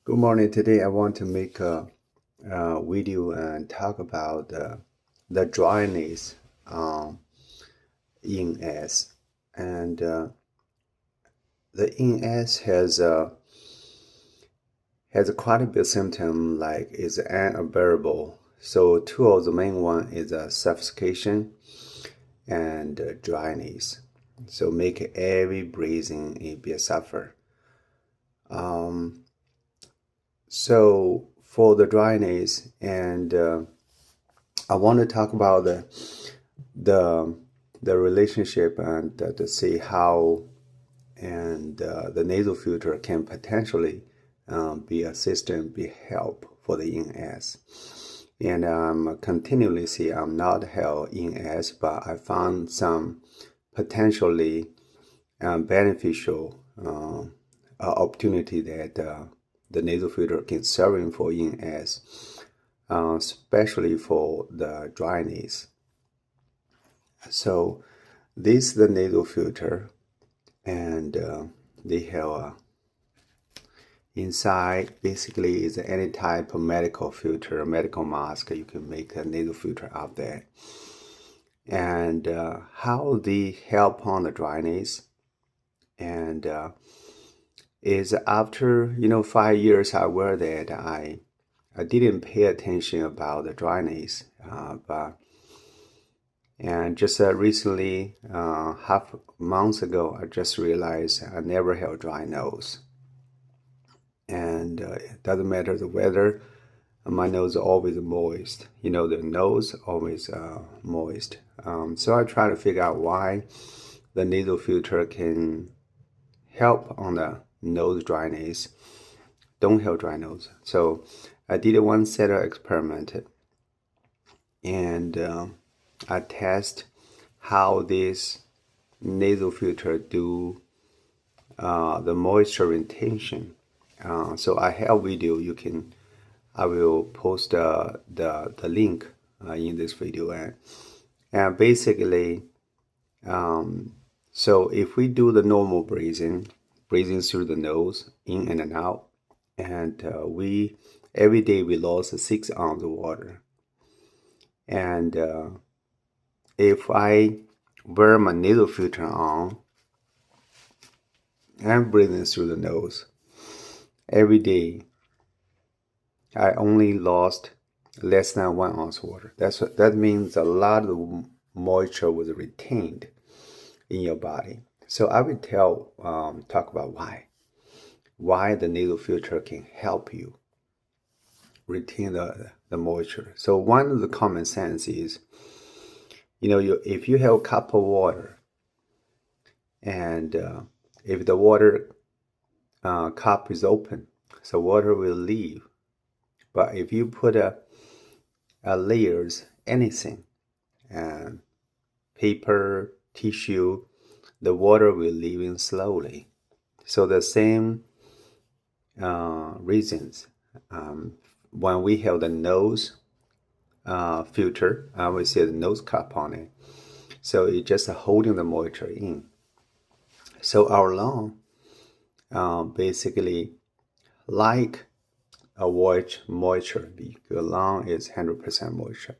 Good morning. Today I want to make a video and talk about the dryness ENS. And the ENS has quite a bit of symptom like it's unbearable. So two of the main one is suffocation and dryness. So make every breathing it be a suffer. So for the dryness, and I want to talk about the relationship and to see how and the nasal filter can potentially be a system, be help for the ENS. And continually see I'm not held ENS, but I found some potentially beneficial opportunity that the nasal filter can serve for ENS, especially for the dryness. So this is the nasal filter, and they have inside basically is any type of medical filter, medical mask. You can make a nasal filter out there. And how they help on the dryness, and is after 5 years I wear that I didn't pay attention about the dryness, and just recently, half months ago, I just realized I never had a dry nose, and it doesn't matter the weather, my nose is always moist. The nose always moist. So I try to figure out why the nasal filter can help on the nose dryness, don't have dry nose. So I did one set of experiment, and I test how this nasal filter do the moisture retention. So I have video. I will post the link in this video, and basically, so if we do the normal breathing through the nose, in and out, and we every day we lost 6 ounces of water. And if I wear my nasal filter on and breathing through the nose, every day I only lost less than 1 ounce of water. That means a lot of moisture was retained in your body. So I will talk about why the nasal filter can help you retain the moisture. So one of the common sense is, if you have a cup of water, and if the water cup is open, so water will leave. But if you put a layers, anything, paper, tissue, the water will leave in slowly. So the same reasons, when we have the nose filter, I would say the nose cup on it, so it's just holding the moisture in. So our lung basically like avoid moisture because lung is 100% moisture.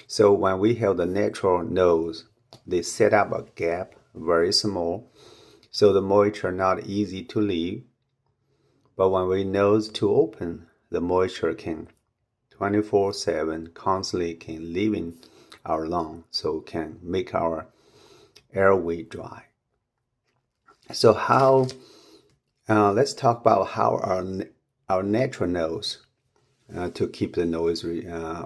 So when we have the natural nose, they set up a gap very small, so the moisture not easy to leave. But when we nose too open, the moisture can 24/7 constantly can live in our lung, so can make our airway dry. So how? Let's talk about how our natural nose to keep the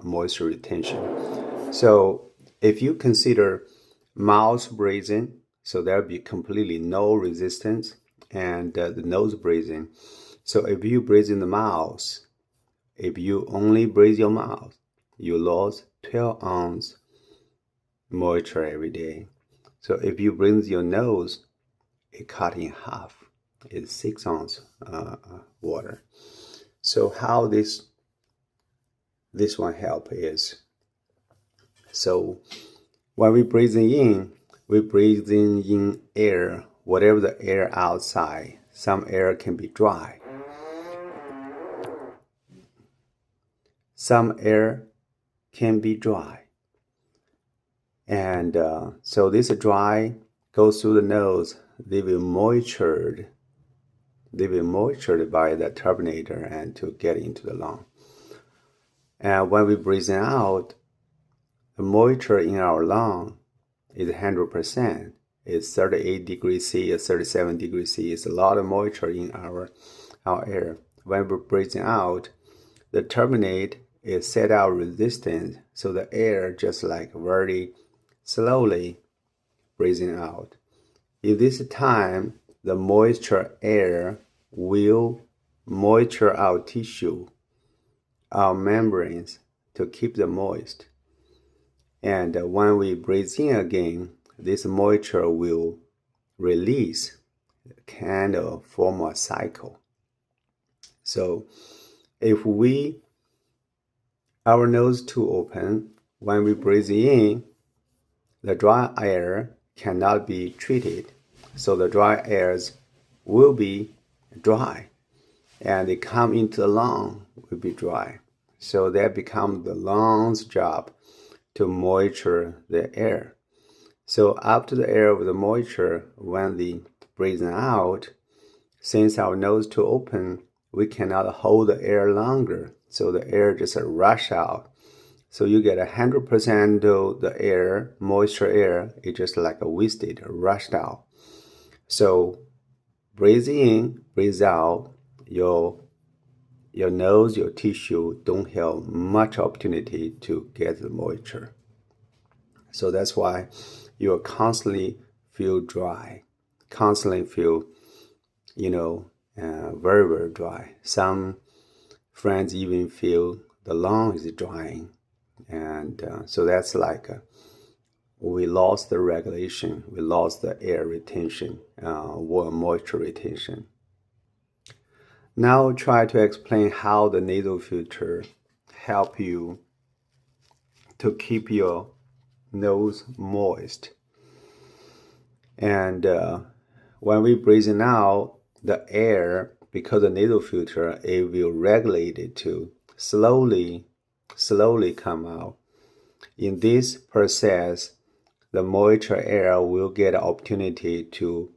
moisture retention. So if you consider mouth breathing, so there'll be completely no resistance, and the nose breathing. So if you breathe in the mouth, if you only breathe your mouth, you lost 12 ounces moisture every day. So if you breathe your nose, it cut in half. It's 6 ounces water. So how this one help is, so when we breathing in, we breathing in air, whatever the air outside. Some air can be dry. some air can be dry. And so this dry goes through the nose, leaving moistured by the turbinator and to get into the lung. And when we breathe out, the moisture in our lung is 100%. It's 38 degrees C, it's 37 degrees C. It's a lot of moisture in our air. When we're breathing out, the turbinate is set out resistance, so the air just like very slowly breathing out. In this time, the moisture air will moisture our tissue, our membranes, to keep them moist. And when we breathe in again, this moisture will release, kind of form a cycle. So if our nose too open, when we breathe in, the dry air cannot be treated. So the dry airs will be dry, and they come into the lung will be dry. So that becomes the lung's job to moisture the air. So after the air with the moisture, when the breathing out, since our nose too open, we cannot hold the air longer. So the air just rush out. So you get 100% of the air, moisture air, it's just like a wasted, rushed out. So breathe in, breathe out, your nose, your tissue don't have much opportunity to get the moisture. So that's why you will constantly feel dry, constantly feel, very, very dry. Some friends even feel the lung is drying. And so that's like we lost the regulation, we lost the air retention, or moisture retention. Now try to explain how the nasal filter help you to keep your nose moist. And when we breathing out, the air, because the nasal filter, it will regulate it to slowly come out. In this process, the moisture air will get an opportunity to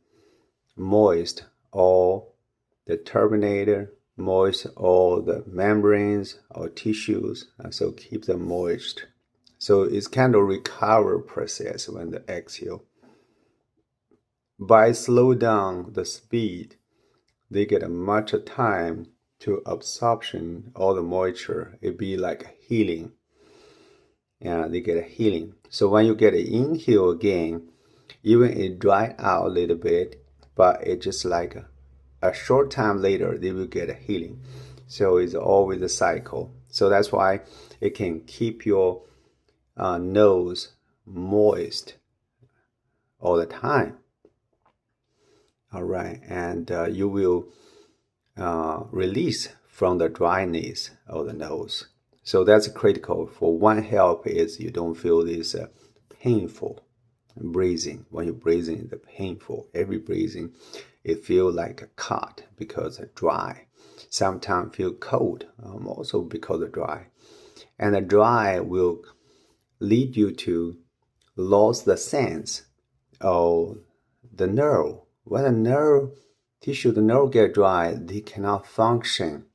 moist all the turbinator, moist all the membranes or tissues, so keep them moist. So it's kind of recover process when the exhale. By slow down the speed, they get much time to absorption all the moisture. It be like healing. Yeah, they get a healing. So when you get an inhale again, even it dry out a little bit, but it just like a short time later, they will get a healing. So it's always a cycle. So that's why it can keep your nose moist all the time. All right, and you will release from the dryness of the nose. So that's critical. For one help is you don't feel this painful breathing. When you're breathing, the painful. Every breathing, it feels like a cut because it's dry. Sometimes feel cold, also because of dry. And the dry will lead you to lose the sense of the nerve. When the nerve tissue, the nerve get dry, they cannot function.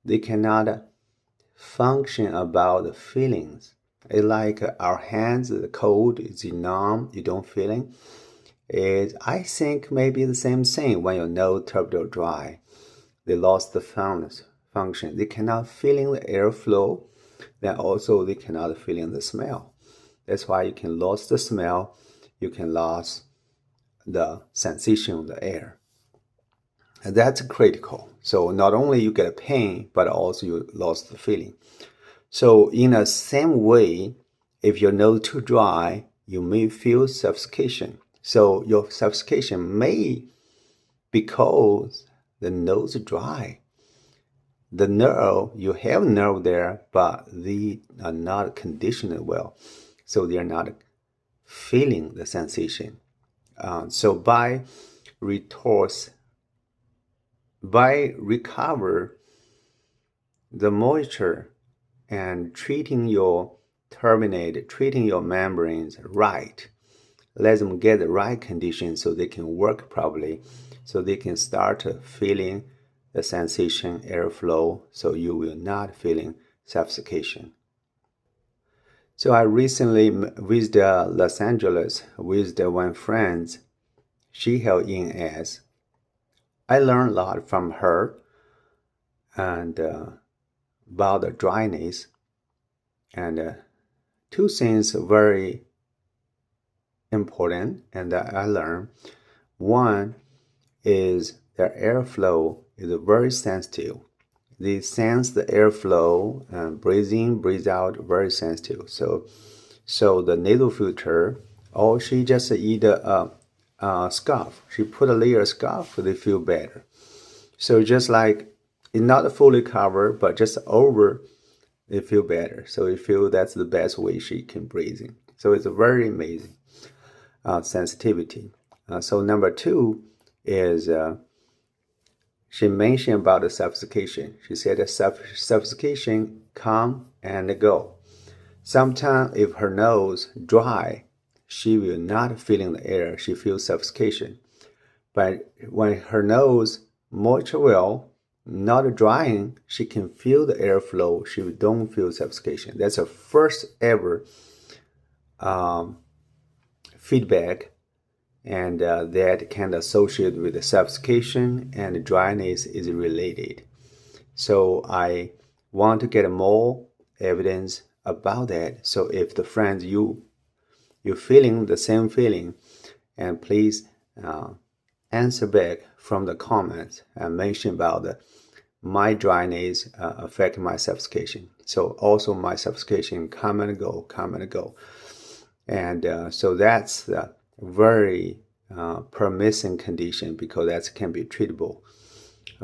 They cannot function about the feelings. It's like our hands, the cold is numb, you don't feeling. I think maybe the same thing when your nose turbo dry. They lost the function. They cannot feeling the airflow. Then also they cannot feeling the smell. That's why you can lose the smell. You can lose the sensation of the air. And that's critical. So not only you get pain, but also you lost the feeling. So in the same way, if your nose too dry, you may feel suffocation. So your suffocation may because the nose dry. The nerve, you have nerve there, but they are not conditioned well. So they are not feeling the sensation. So by recover the moisture and treating your membranes right. Let them get the right conditions so they can work properly, so they can start feeling the sensation, airflow, so you will not feeling suffocation. So I recently visited Los Angeles with one friend. She held ENS. I learned a lot from her and about the dryness, and two things very important and that I learned. One is their airflow is very sensitive. They sense the airflow and breathe in, breathe out, very sensitive. So the nasal filter, or she just eat a scarf. She put a layer of scarf, they feel better. So just like it's not fully covered, but just over, they feel better. So we feel that's the best way she can breathe in. So it's a very amazing sensitivity. So number two is she mentioned about the suffocation. She said the suffocation come and go. Sometimes if her nose dry, she will not feeling the air. She feels suffocation. But when her nose moisture well, not drying, she can feel the airflow. She don't feel suffocation. That's her first ever feedback, and that can associate with the suffocation and dryness is related. So I want to get more evidence about that. So if the friends you're feeling the same feeling, and please answer back from the comments and mention about my dryness affect my suffocation. So also my suffocation come and go. And so that's the very permissive condition, because that can be treatable.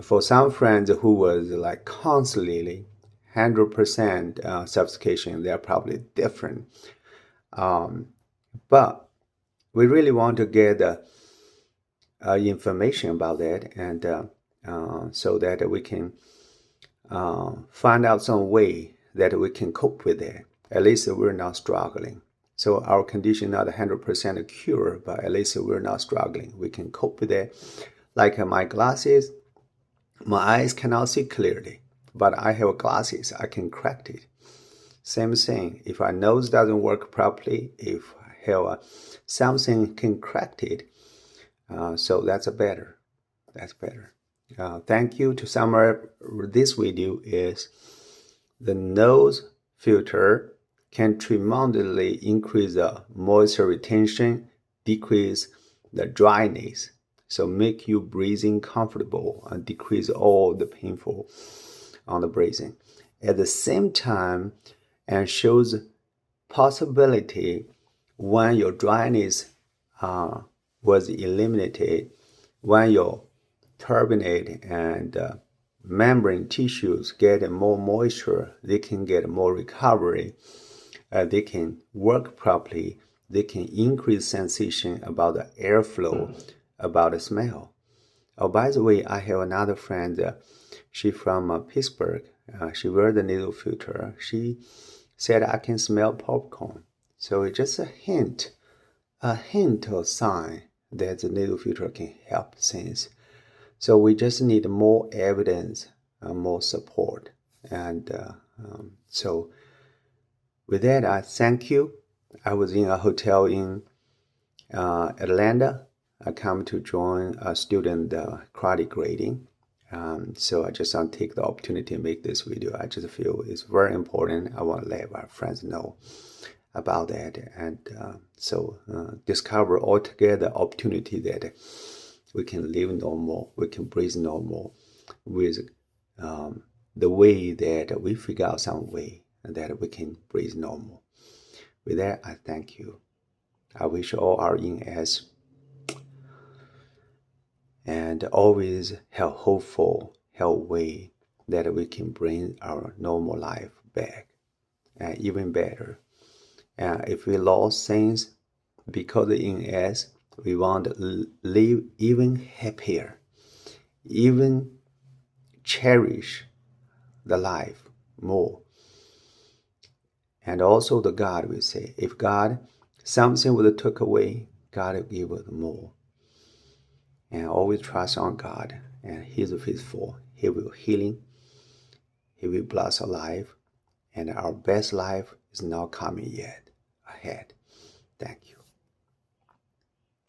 For some friends who was like constantly 100% suffocation, they're probably different. But we really want to get information about that, and so that we can find out some way that we can cope with that. At least we're not struggling. So our condition not 100% cure, but at least we're not struggling. We can cope with that. Like my glasses, my eyes cannot see clearly, but I have glasses, I can correct it. Same thing, if our nose doesn't work properly, if I have something can correct it, so that's better. Thank you. To summarize this video is the nose filter can tremendously increase the moisture retention, decrease the dryness, so make you breathing comfortable and decrease all the painful on the breathing. At the same time, and shows possibility when your dryness was eliminated, when your turbinate and membrane tissues get more moisture, they can get more recovery. They can work properly. They can increase sensation about the airflow, about the smell. Oh, by the way, I have another friend. She from Pittsburgh. She wears the nasal filter. She said I can smell popcorn. So it's just a hint or sign that the nasal filter can help things. So we just need more evidence, more support. And so with that, I thank you. I was in a hotel in Atlanta. I come to join a student karate grading. So I just want to take the opportunity to make this video. I just feel it's very important. I want to let our friends know about that. And so discover altogether opportunity that we can live normal, we can breathe normal with the way that we figure out some way that we can breathe normal. With that, I thank you. I wish all our ENS and always have hopeful, have way that we can bring our normal life back, and even better. If we lost things because of ENS, we want to live even happier, even cherish the life more. And also the God will say, if God, something would took away, God will give us more. And always trust on God, and He's faithful. He will healing. He will bless our life, and our best life is not coming yet ahead. Thank you.